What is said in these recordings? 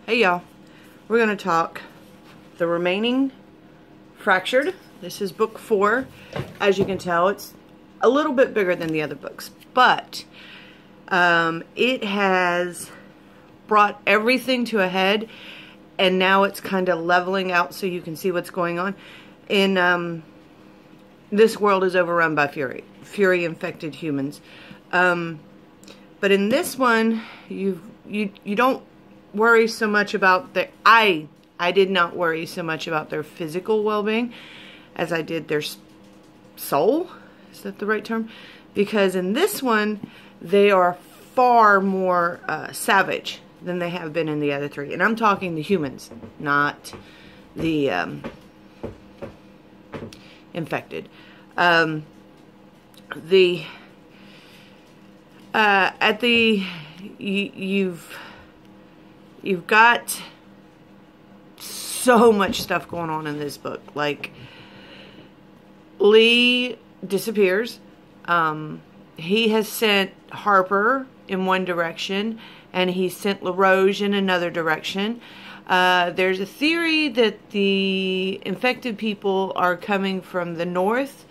Hey y'all, we're going to talk The Remaining Fractured. This is book 4. As you can tell, it's a little bit bigger than the other books, but it has brought everything to a head, and now it's kind of leveling out so you can see what's going on. In this world is overrun by fury-infected humans. But in this one, you don't worry so much about their, I did not worry so much about their physical well-being as I did their soul. Is that the right term? Because in this one, they are far more savage than they have been in the other 3. And I'm talking the humans, not the infected. You've got so much stuff going on in this book. Like, Lee disappears. He has sent Harper in one direction, and he sent LaRoche in another direction. There's a theory that the infected people are coming from the north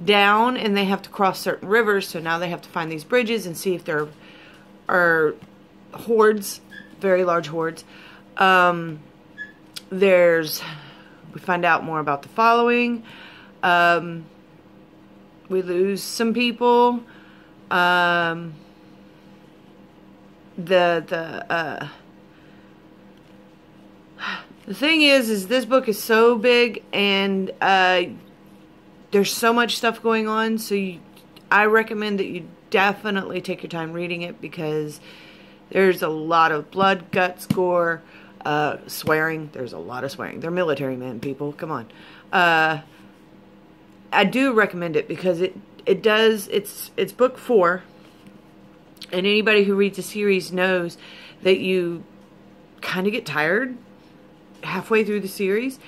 down, and they have to cross certain rivers, so now they have to find these bridges and see if there are hordes, very large hordes. We find out more about the following. We lose some people. The thing is this book is so big, and there's so much stuff going on, so I recommend that you definitely take your time reading it, because there's a lot of blood, guts, gore, swearing. There's a lot of swearing. They're military men, people. Come on. I do recommend it because it's book 4, and anybody who reads the series knows that you kind of get tired halfway through the series.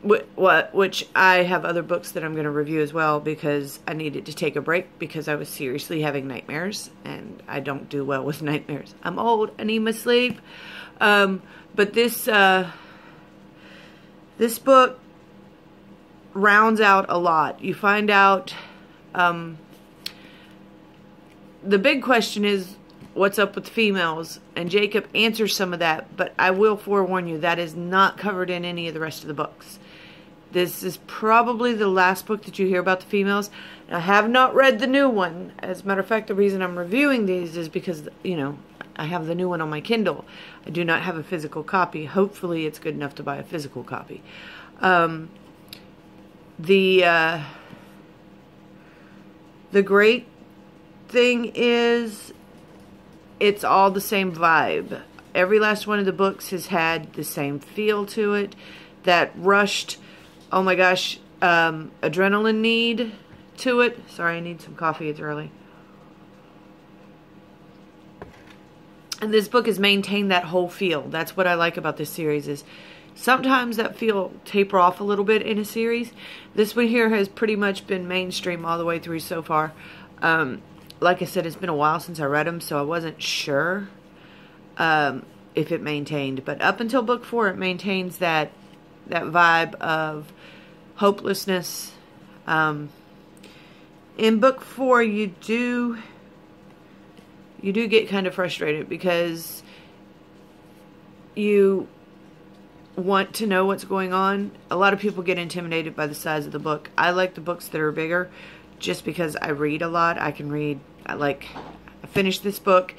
Which I have other books that I'm going to review as well, because I needed to take a break because I was seriously having nightmares, and I don't do well with nightmares. I'm old. I need my sleep. But this book rounds out a lot. You find out the big question is, what's up with the females? And Jacob answers some of that, but I will forewarn you, that is not covered in any of the rest of the books. This is probably the last book that you hear about the females. I have not read the new one. As a matter of fact, the reason I'm reviewing these is because, you know, I have the new one on my Kindle. I do not have a physical copy. Hopefully it's good enough to buy a physical copy. The great thing is, it's all the same vibe. Every last one of the books has had the same feel to it. That rushed, oh my gosh, adrenaline need to it. Sorry, I need some coffee. It's early. And this book has maintained that whole feel. That's what I like about this series, is sometimes that feel taper off a little bit in a series. This one here has pretty much been mainstream all the way through so far. Like I said, it's been a while since I read them, so I wasn't sure if it maintained. But up until book 4, it maintains that vibe of hopelessness. In book 4, you do get kind of frustrated, because you want to know what's going on. A lot of people get intimidated by the size of the book. I like the books that are bigger, just because I read a lot. I finished this book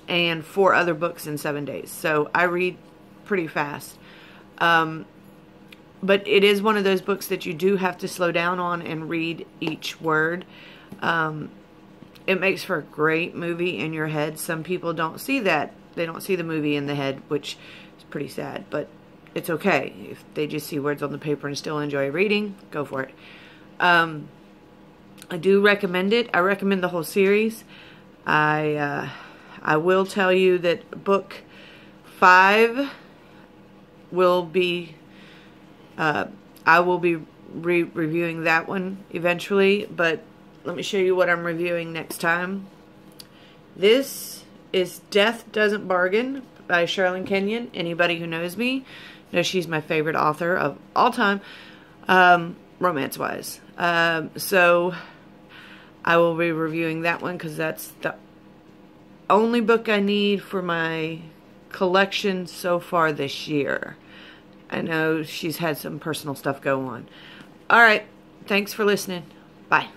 and 4 other books in 7 days. So I read pretty fast. But it is one of those books that you do have to slow down on and read each word. It makes for a great movie in your head. Some people don't see that. They don't see the movie in the head, which is pretty sad. But it's okay. If they just see words on the paper and still enjoy reading, go for it. I do recommend it. I recommend the whole series. I will tell you that book 5 will be, I will be reviewing that one eventually, but let me show you what I'm reviewing next time. This is Death Doesn't Bargain by Sherilyn Kenyon. Anybody who knows me knows she's my favorite author of all time, romance-wise. So I will be reviewing that one because that's the only book I need for my collection so far this year. I know she's had some personal stuff go on. All right. Thanks for listening. Bye.